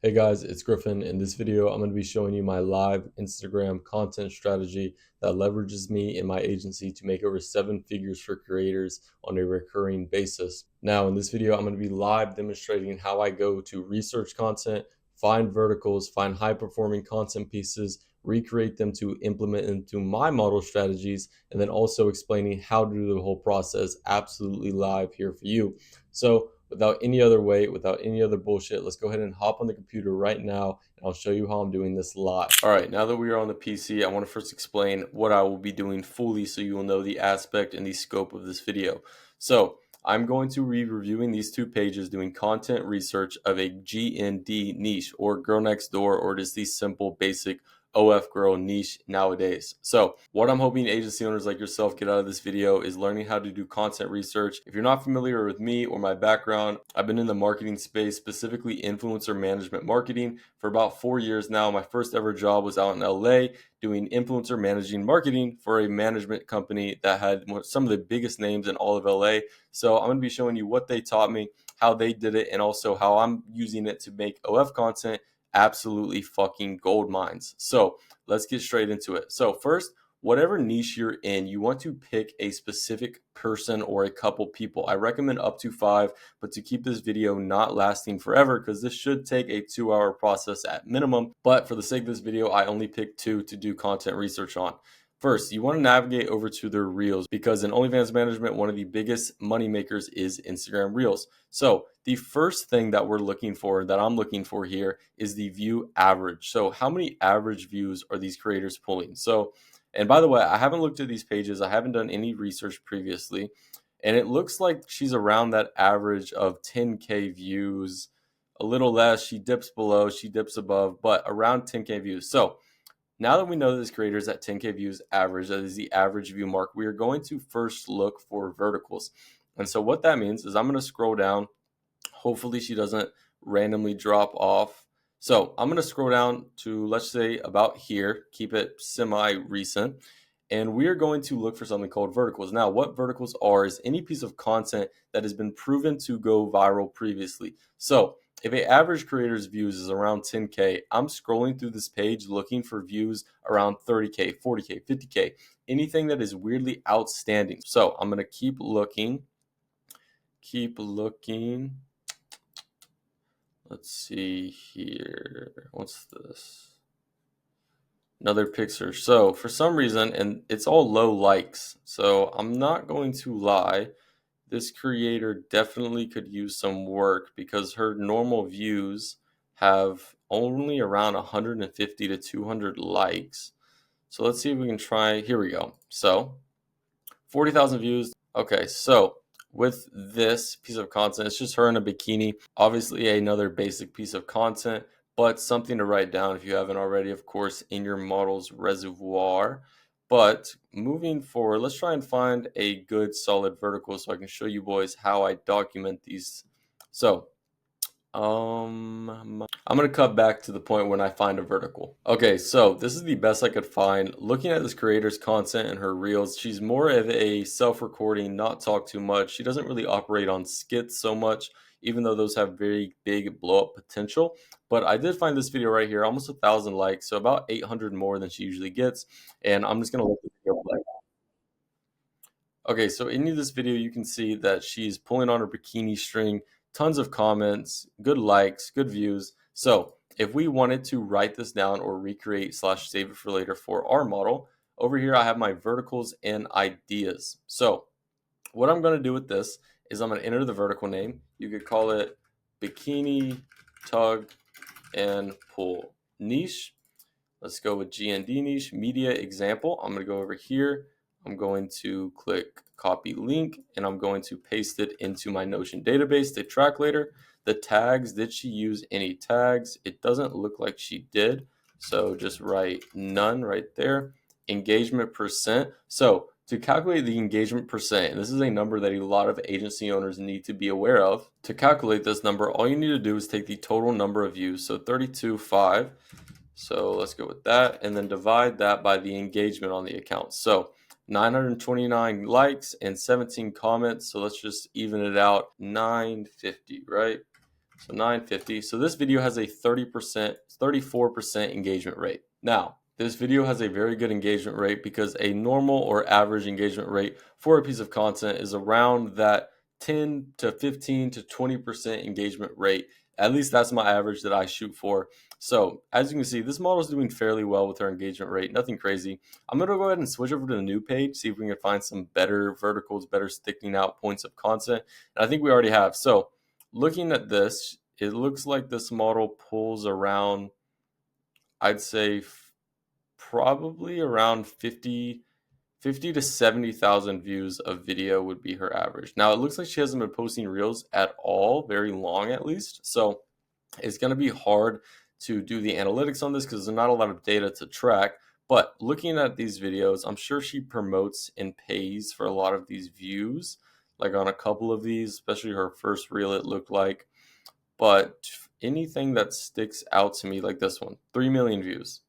Hey guys, it's Griffin. In this video, I'm going to be showing you my live Instagram content strategy that leverages me and my agency to make over 7 figures for creators on a recurring basis. Now, in this video, I'm going to be live demonstrating how I go to research content, find verticals, find high performing content pieces, recreate them to implement into my model strategies, and then also explaining how to do the whole process absolutely live here for you. So, without any other wait, without any other bullshit, let's go ahead and hop on the computer right now and I'll show you how I'm doing this live. All right, now that we are on the PC, I want to first explain what I will be doing fully so you will know the aspect and the scope of this video. So I'm going to be reviewing these 2 pages, doing content research of a GND niche or girl next door, or just the simple basic OF girl niche nowadays. So what I'm hoping agency owners like yourself get out of this video is learning how to do content research. If you're not familiar with me or my background, I've been in the marketing space, specifically influencer management marketing, for about 4 years now. My first ever job was out in LA doing influencer managing marketing for a management company that had some of the biggest names in all of LA. So I'm going to be showing you what they taught me, how they did it, and also how I'm using it to make OF content absolutely fucking gold mines. So let's get straight into it. So first, whatever niche you're in, you want to pick a specific person or a couple people. I recommend up to 5, but to keep this video not lasting forever, because this should take a 2-hour process at minimum. But for the sake of this video, I only picked 2 to do content research on. First, you want to navigate over to their Reels, because in OnlyFans management, one of the biggest money makers is Instagram Reels. So the first thing that we're looking for, that I'm looking for here, is the view average. So how many average views are these creators pulling? So, and by the way, I haven't looked at these pages. I haven't done any research previously. And it looks like she's around that average of 10K views, a little less. She dips below, she dips above, but around 10K views. So now that we know this creator is at 10K views average, that is the average view mark, we are going to first look for verticals. And so what that means is I'm going to scroll down. Hopefully she doesn't randomly drop off. So I'm going to scroll down to, let's say, about here, keep it semi-recent, and we are going to look for something called verticals. Now, what verticals are is any piece of content that has been proven to go viral previously. So if an average creator's views is around 10K, I'm scrolling through this page looking for views around 30K, 40K, 50K, anything that is weirdly outstanding. So I'm going to keep looking. Let's see here. What's this? Another picture. So for some reason, and it's all low likes, so I'm not going to lie, this creator definitely could use some work, because her normal views have only around 150 to 200 likes. So let's see if we can try. Here we go. So 40,000 views. Okay, so with this piece of content, it's just her in a bikini. Obviously another basic piece of content, but something to write down if you haven't already, of course, in your model's reservoir. But moving forward, let's try and find a good solid vertical so I can show you boys how I document these. So I'm going to cut back to the point when I find a vertical. Okay, so this is the best I could find. Looking at this creator's content and her reels, she's more of a self-recording, not talk too much. She doesn't really operate on skits so much, even though those have very big blow-up potential. But I did find this video right here, almost 1,000 likes, so about 800 more than she usually gets. And I'm just going to let this video play. Okay, so in this video, you can see that she's pulling on her bikini string, tons of comments, good likes, good views. So if we wanted to write this down or recreate / save it for later for our model, over here I have my verticals and ideas. So what I'm going to do with this is I'm going to enter the vertical name. You could call it bikini, tug, and pull. Niche, let's go with GND niche, media example. I'm going to go over here. I'm going to click copy link, and I'm going to paste it into my Notion database to track later. The tags, did she use any tags? It doesn't look like she did, so just write none right there. Engagement percent. So to calculate the engagement percent, and this is a number that a lot of agency owners need to be aware of. To calculate this number, all you need to do is take the total number of views, so 32.5. So let's go with that, and then divide that by the engagement on the account. So 929 likes and 17 comments. So let's just even it out. 950, right? So 950. So this video has a 30%, 34% engagement rate. Now, this video has a very good engagement rate because a normal or average engagement rate for a piece of content is around that 10 to 15 to 20% engagement rate. At least that's my average that I shoot for. So as you can see, this model is doing fairly well with her engagement rate, nothing crazy. I'm going to go ahead and switch over to the new page, see if we can find some better verticals, better sticking out points of content. And I think we already have. So looking at this, it looks like this model pulls around, I'd say probably around 50 to 70,000 views of video would be her average. Now it looks like she hasn't been posting reels at all, very long at least. So it's going to be hard to do the analytics on this because there's not a lot of data to track. But looking at these videos, I'm sure she promotes and pays for a lot of these views, like on a couple of these, especially her first reel, it looked like. But anything that sticks out to me, like this one, 3 million views.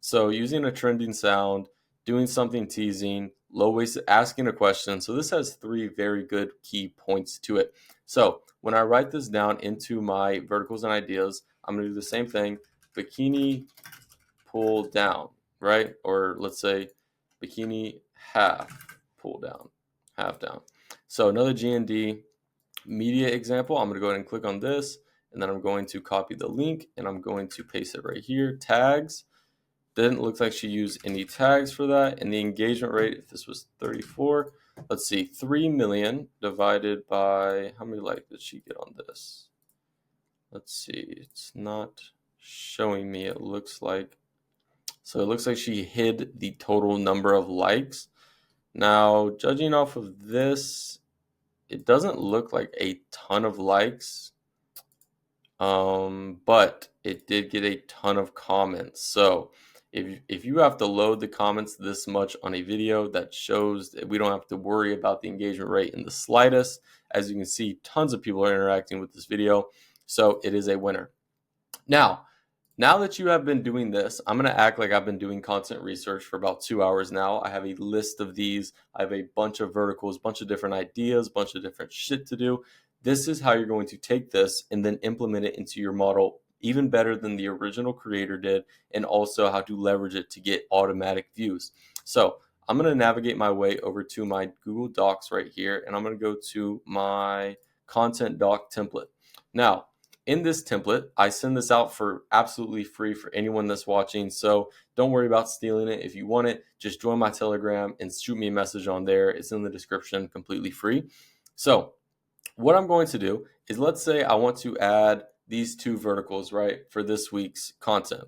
So using a trending sound, doing something teasing, low waisted, asking a question. So this has 3 very good key points to it. So when I write this down into my verticals and ideas, I'm going to do the same thing. Bikini pull down, right? Or let's say bikini half pull down, half down. So another GND media example, I'm going to go ahead and click on this, and then I'm going to copy the link and I'm going to paste it right here. Tags. Didn't look like she used any tags for that. And the engagement rate, if this was 34, let's see, 3 million divided by, how many likes did she get on this? Let's see, it's not showing me, it looks like. So it looks like she hid the total number of likes. Now, judging off of this, it doesn't look like a ton of likes. But it did get a ton of comments. So if you have to load the comments this much on a video, that shows that we don't have to worry about the engagement rate in the slightest. As you can see, tons of people are interacting with this video. So it is a winner. Now that you have been doing this, I'm going to act like I've been doing content research for about 2 hours now. I have a list of these. I have a bunch of verticals, bunch of different ideas, bunch of different shit to do. This is how you're going to take this and then implement it into your model even better than the original creator did, and also how to leverage it to get automatic views. So I'm going to navigate my way over to my Google Docs right here, and I'm going to go to my content doc template. Now, in this template, I send this out for absolutely free for anyone that's watching. So don't worry about stealing it. If you want it, just join my Telegram and shoot me a message on there. It's in the description, completely free. So what I'm going to do is, let's say I want to add these 2 verticals, right, for this week's content.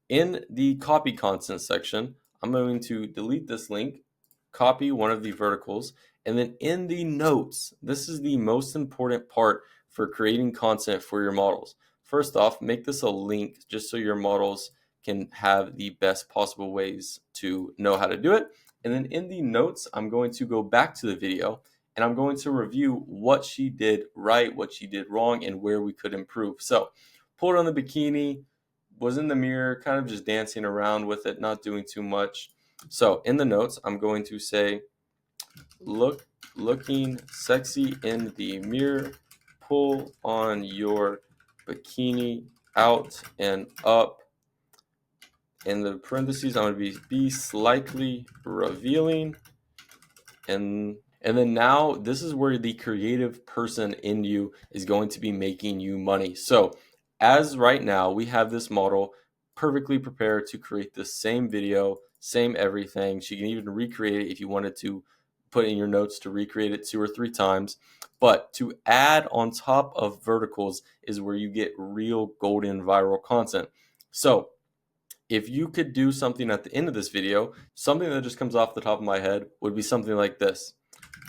In the copy content section, I'm going to delete this link, copy one of the verticals, and then in the notes, this is the most important part for creating content for your models. First off, make this a link just so your models can have the best possible ways to know how to do it. And then in the notes, I'm going to go back to the video and I'm going to review what she did right, what she did wrong, and where we could improve. So pulled on the bikini, was in the mirror, kind of just dancing around with it, not doing too much. So in the notes, I'm going to say, looking sexy in the mirror, pull on your bikini out and up. In the parentheses, I'm going to be slightly revealing. And then now this is where the creative person in you is going to be making you money. So as right now, we have this model perfectly prepared to create the same video, same everything. She can even recreate it if you wanted to put in your notes to recreate it 2 or 3 times. But to add on top of verticals is where you get real golden viral content. So if you could do something at the end of this video, something that just comes off the top of my head would be something like this.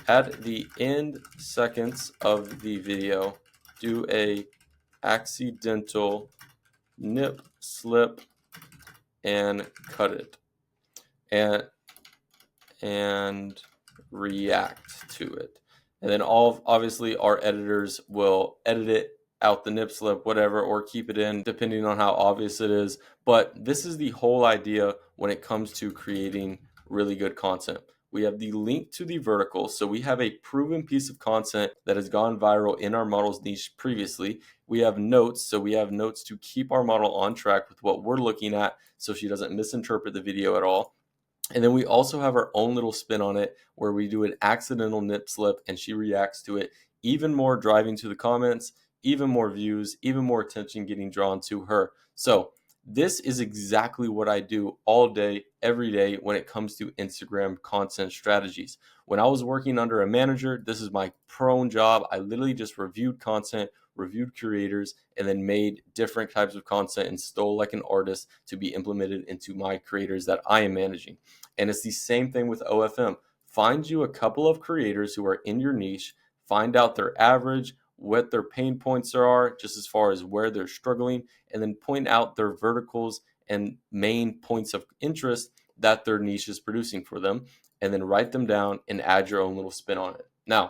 At the end seconds of the video, do a accidental nip slip and cut it and react to it. And then obviously our editors will edit it out, the nip slip, whatever, or keep it in depending on how obvious it is. But this is the whole idea when it comes to creating really good content. We have the link to the vertical. So we have a proven piece of content that has gone viral in our model's niche previously. We have notes. So we have notes to keep our model on track with what we're looking at so she doesn't misinterpret the video at all. And then we also have our own little spin on it where we do an accidental nip slip and she reacts to it, even more driving to the comments, even more views, even more attention getting drawn to her. So this is exactly what I do all day, every day when it comes to Instagram content strategies. When I was working under a manager, this is my prone job. I literally just reviewed content, reviewed creators, and then made different types of content and stole like an artist to be implemented into my creators that I am managing. And it's the same thing with OFM. Find you a couple of creators who are in your niche, find out their average, what their pain points are, just as far as where they're struggling, and then point out their verticals and main points of interest that their niche is producing for them, and then write them down and add your own little spin on it. Now,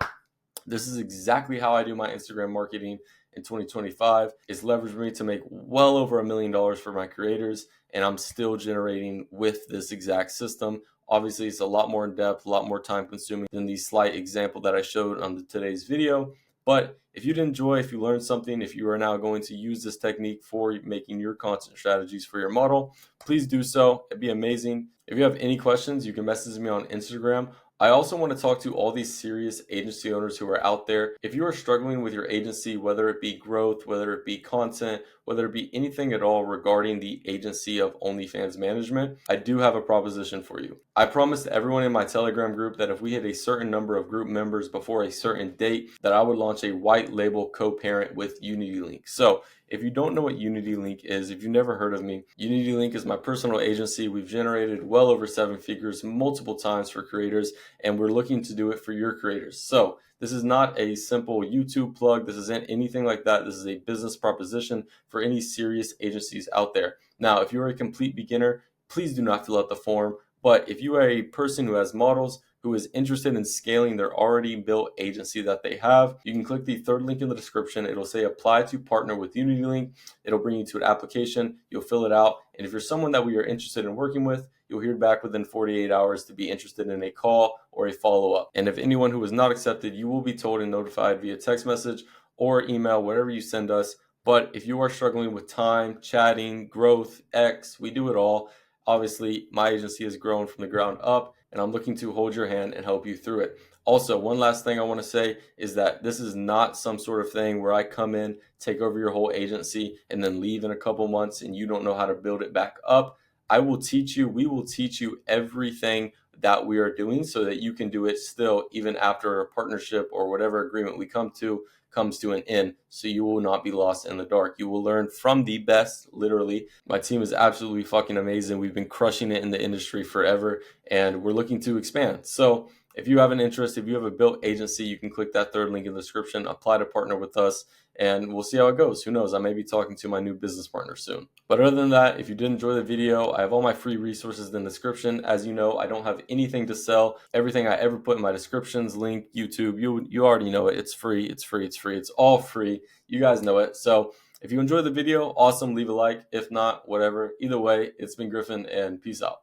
this is exactly how I do my Instagram marketing in 2025. It's leveraged me to make well over $1 million for my creators, and I'm still generating with this exact system. Obviously, it's a lot more in depth, a lot more time consuming than the slight example that I showed on today's video. But if you did enjoy, if you learned something, if you are now going to use this technique for making your content strategies for your model, please do so. It'd be amazing. If you have any questions, you can message me on Instagram. I also want to talk to all these serious agency owners who are out there. If you are struggling with your agency, whether it be growth, whether it be content, whether it be anything at all regarding the agency of OnlyFans management, I do have a proposition for you. I promised everyone in my Telegram group that if we hit a certain number of group members before a certain date, that I would launch a white label co-parent with UnityLink. So if you don't know what UnityLink is, if you've never heard of me, UnityLink is my personal agency. We've generated well over 7 figures multiple times for creators, and we're looking to do it for your creators. So this is not a simple YouTube plug. This isn't anything like that. This is a business proposition for any serious agencies out there. Now, if you're a complete beginner, please do not fill out the form. But if you are a person who has models, who is interested in scaling their already built agency that they have, you can click the third link in the description. It'll say apply to partner with UnityLink. It'll bring you to an application. You'll fill it out. And if you're someone that we are interested in working with, you'll hear back within 48 hours to be interested in a call or a follow-up. And if anyone who is not accepted, you will be told and notified via text message or email, whatever you send us. But if you are struggling with time, chatting, growth, X, we do it all. Obviously, my agency has grown from the ground up, and I'm looking to hold your hand and help you through it. Also, one last thing I want to say is that this is not some sort of thing where I come in, take over your whole agency, and then leave in a couple months and you don't know how to build it back up. I will teach you, we will teach you everything that we are doing so that you can do it still even after a partnership or whatever agreement we come to comes to an end, so you will not be lost in the dark. You will learn from the best, literally. My team is absolutely fucking amazing. We've been crushing it in the industry forever, and we're looking to expand. So if you have an interest, if you have a built agency, you can click that third link in the description, apply to partner with us, and we'll see how it goes. Who knows? I may be talking to my new business partner soon. But other than that, if you did enjoy the video, I have all my free resources in the description. As you know, I don't have anything to sell. Everything I ever put in my descriptions, link, YouTube, you already know it. It's free. It's free. It's free. It's all free. You guys know it. So if you enjoyed the video, awesome. Leave a like. If not, whatever. Either way, it's been Griffin, and peace out.